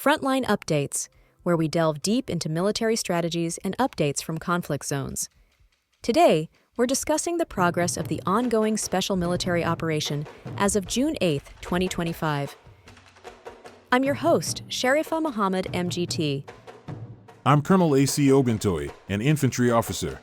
Frontline Updates, where we delve deep into military strategies and updates from conflict zones. Today, we're discussing the progress of the ongoing special military operation as of June 8, 2025. I'm your host, Sharifa Muhammad, MGT. I'm Colonel AUC3I, an infantry officer.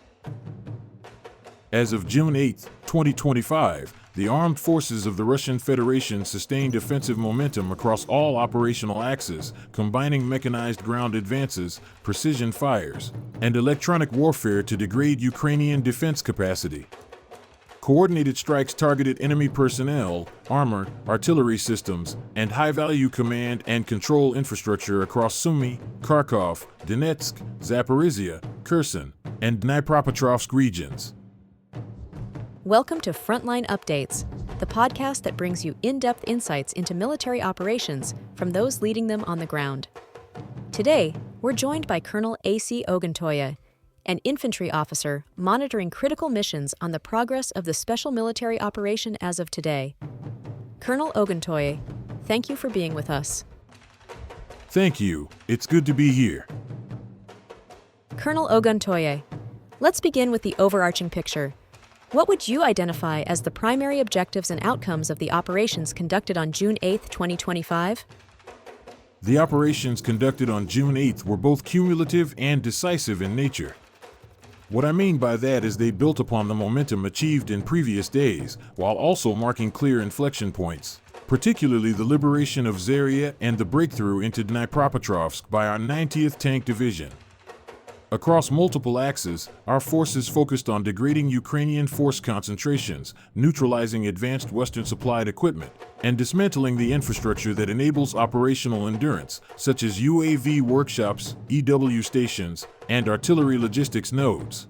As of June 8, 2025, the armed forces of the Russian Federation sustained offensive momentum across all operational axes, combining mechanized ground advances, precision fires, and electronic warfare to degrade Ukrainian defense capacity. Coordinated strikes targeted enemy personnel, armor, artillery systems, and high-value command and control infrastructure across Sumy, Kharkov, Donetsk, Zaporizhia, Kherson, and Dnipropetrovsk regions. Welcome to Frontline Updates, the podcast that brings you in-depth insights into military operations from those leading them on the ground. Today, we're joined by Colonel AUC3I, an infantry officer monitoring critical missions on the progress of the special military operation as of today. Colonel AUC3I, thank you for being with us. Thank you. It's good to be here. Colonel AUC3I, let's begin with the overarching picture. What would you identify as the primary objectives and outcomes of the operations conducted on June 8, 2025? The operations conducted on June 8th were both cumulative and decisive in nature. What I mean by that is they built upon the momentum achieved in previous days, while also marking clear inflection points, particularly the liberation of Zaria and the breakthrough into Dnipropetrovsk by our 90th Tank Division. Across multiple axes, our forces focused on degrading Ukrainian force concentrations, neutralizing advanced Western-supplied equipment, and dismantling the infrastructure that enables operational endurance, such as UAV workshops, EW stations, and artillery logistics nodes.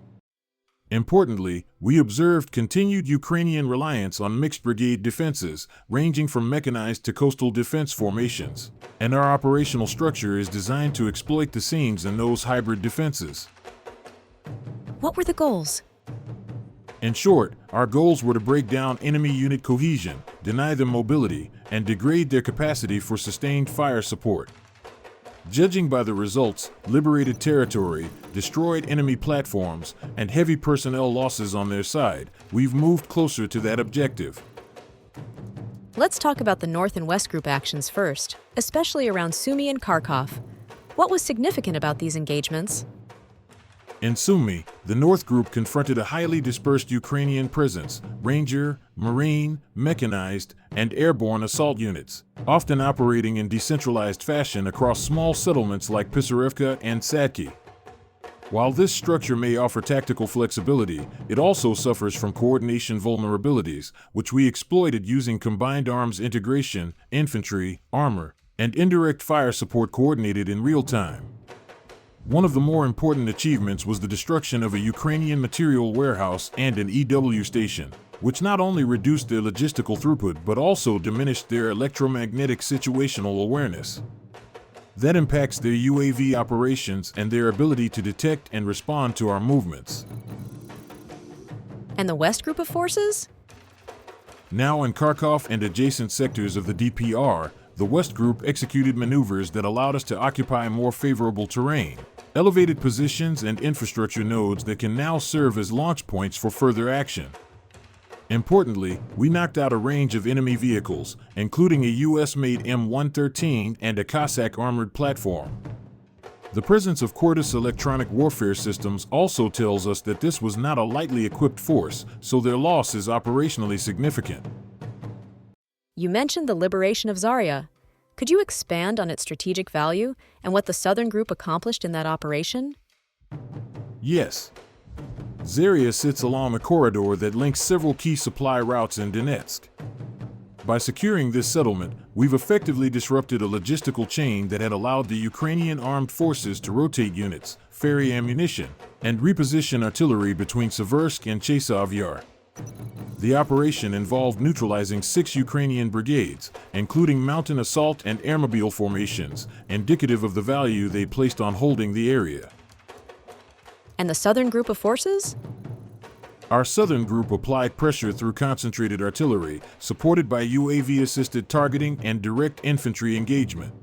Importantly, we observed continued Ukrainian reliance on mixed brigade defenses, ranging from mechanized to coastal defense formations, and our operational structure is designed to exploit the seams in those hybrid defenses. What were the goals? In short, our goals were to break down enemy unit cohesion, deny them mobility, and degrade their capacity for sustained fire support. Judging by the results, liberated territory, destroyed enemy platforms, and heavy personnel losses on their side, we've moved closer to that objective. Let's talk about the North and West Group actions first, especially around Sumy and Kharkov. What was significant about these engagements? In Sumy, the North Group confronted a highly dispersed Ukrainian presence, Ranger, Marine, mechanized, and airborne assault units, often operating in decentralized fashion across small settlements like Pisarevka and Sadki. While this structure may offer tactical flexibility, it also suffers from coordination vulnerabilities, which we exploited using combined arms integration, infantry, armor, and indirect fire support coordinated in real time. One of the more important achievements was the destruction of a Ukrainian material warehouse and an EW station, which not only reduced their logistical throughput but also diminished their electromagnetic situational awareness. That impacts their UAV operations and their ability to detect and respond to our movements. And the West Group of forces? Now in Kharkov and adjacent sectors of the DPR, the West Group executed maneuvers that allowed us to occupy more favorable terrain, elevated positions and infrastructure nodes that can now serve as launch points for further action. Importantly, we knocked out a range of enemy vehicles, including a US-made M113 and a Cossack armored platform. The presence of Cordis electronic warfare systems also tells us that this was not a lightly equipped force, so their loss is operationally significant. You mentioned the liberation of Zaria. Could you expand on its strategic value and what the Southern Group accomplished in that operation? Yes. Zaria sits along a corridor that links several key supply routes in Donetsk. By securing this settlement, we've effectively disrupted a logistical chain that had allowed the Ukrainian armed forces to rotate units, ferry ammunition, and reposition artillery between Seversk and Chasov Yar. The operation involved neutralizing 6 Ukrainian brigades, including mountain assault and airmobile formations, indicative of the value they placed on holding the area. And the Southern Group of forces? Our Southern Group applied pressure through concentrated artillery, supported by UAV-assisted targeting and direct infantry engagement.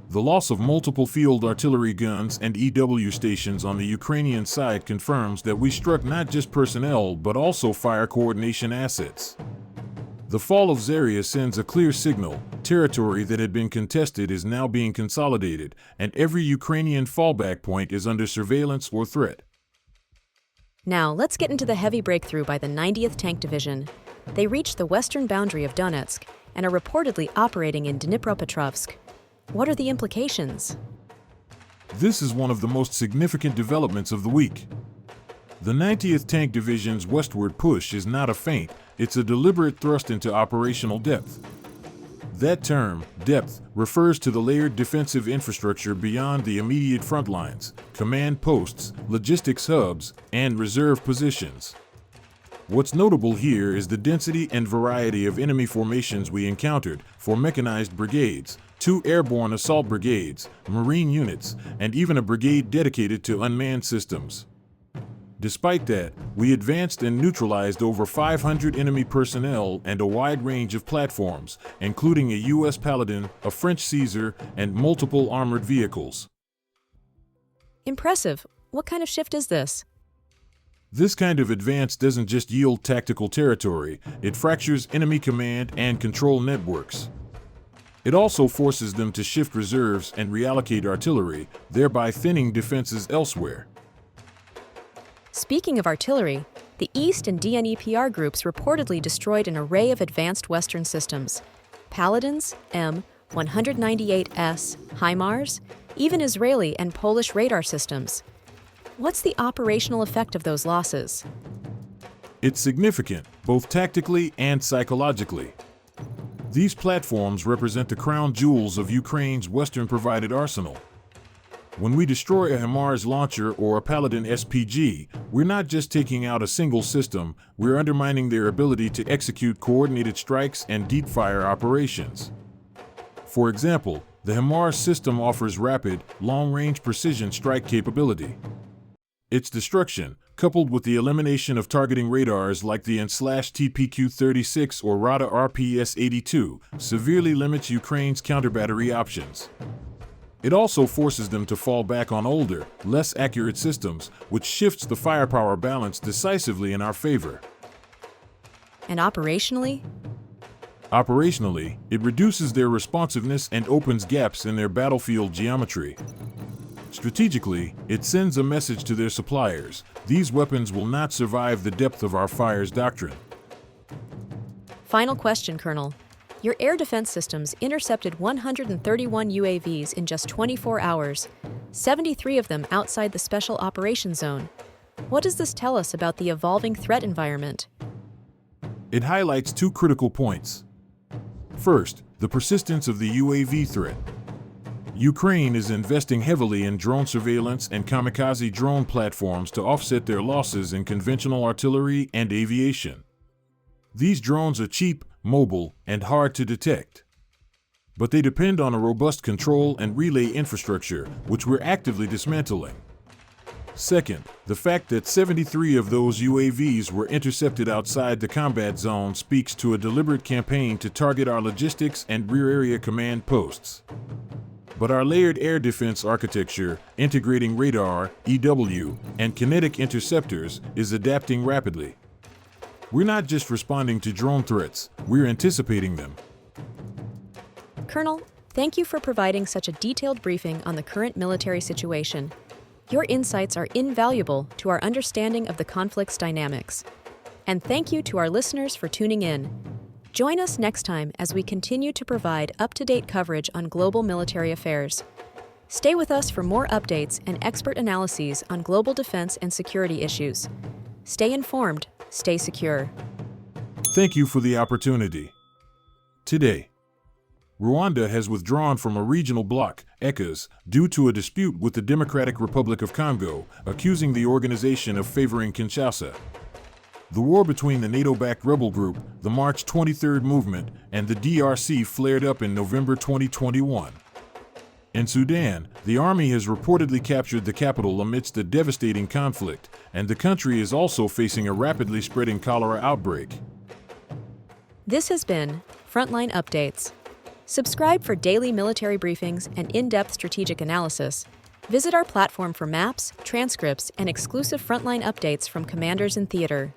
The loss of multiple field artillery guns and EW stations on the Ukrainian side confirms that we struck not just personnel but also fire coordination assets. The fall of Zaria sends a clear signal: territory that had been contested is now being consolidated, and every Ukrainian fallback point is under surveillance or threat. Now, let's get into the heavy breakthrough by the 90th Tank Division. They reached the western boundary of Donetsk and are reportedly operating in Dnipropetrovsk. What are the implications? This is one of the most significant developments of the week. The 90th Tank Division's westward push is not a feint, it's a deliberate thrust into operational depth. That term, depth, refers to the layered defensive infrastructure beyond the immediate front lines, command posts, logistics hubs, and reserve positions. What's notable here is the density and variety of enemy formations we encountered: 4 mechanized brigades, 2 airborne assault brigades, marine units, and even a brigade dedicated to unmanned systems. Despite that, we advanced and neutralized over 500 enemy personnel and a wide range of platforms, including a U.S. Paladin, a French Caesar, and multiple armored vehicles. Impressive. What kind of shift is this? This kind of advance doesn't just yield tactical territory, it fractures enemy command and control networks. It also forces them to shift reserves and reallocate artillery, thereby thinning defenses elsewhere. Speaking of artillery, the East and DNEPR groups reportedly destroyed an array of advanced Western systems: Paladins, M198S, HIMARS, even Israeli and Polish radar systems. What's the operational effect of those losses? It's significant, both tactically and psychologically. These platforms represent the crown jewels of Ukraine's Western-provided arsenal. When we destroy a HIMARS launcher or a Paladin SPG, we're not just taking out a single system, we're undermining their ability to execute coordinated strikes and deep-fire operations. For example, the HIMARS system offers rapid, long-range precision strike capability. Its destruction, coupled with the elimination of targeting radars like the N/TPQ-36 or RADA RPS-82, severely limits Ukraine's counter-battery options. It also forces them to fall back on older, less accurate systems, which shifts the firepower balance decisively in our favor. And operationally? Operationally, it reduces their responsiveness and opens gaps in their battlefield geometry. Strategically, it sends a message to their suppliers: these weapons will not survive the depth of our fire's doctrine. Final question, Colonel. Your air defense systems intercepted 131 UAVs in just 24 hours, 73 of them outside the Special Operations Zone. What does this tell us about the evolving threat environment? It highlights 2 critical points. First, the persistence of the UAV threat. Ukraine is investing heavily in drone surveillance and kamikaze drone platforms to offset their losses in conventional artillery and aviation. These drones are cheap, mobile, and hard to detect. But they depend on a robust control and relay infrastructure, which we're actively dismantling. Second, the fact that 73 of those UAVs were intercepted outside the combat zone speaks to a deliberate campaign to target our logistics and rear area command posts. But our layered air defense architecture, integrating radar, EW, and kinetic interceptors, is adapting rapidly. We're not just responding to drone threats, we're anticipating them. Colonel, thank you for providing such a detailed briefing on the current military situation. Your insights are invaluable to our understanding of the conflict's dynamics. And thank you to our listeners for tuning in. Join us next time as we continue to provide up-to-date coverage on global military affairs. Stay with us for more updates and expert analyses on global defense and security issues. Stay informed, stay secure. Thank you for the opportunity. Today, Rwanda has withdrawn from a regional bloc, ECAs, due to a dispute with the Democratic Republic of Congo, accusing the organization of favoring Kinshasa. The war between the NATO-backed rebel group, the March 23rd movement, and the DRC flared up in November 2021. In Sudan, the army has reportedly captured the capital amidst a devastating conflict, and the country is also facing a rapidly spreading cholera outbreak. This has been Frontline Updates. Subscribe for daily military briefings and in-depth strategic analysis. Visit our platform for maps, transcripts, and exclusive frontline updates from commanders in theater.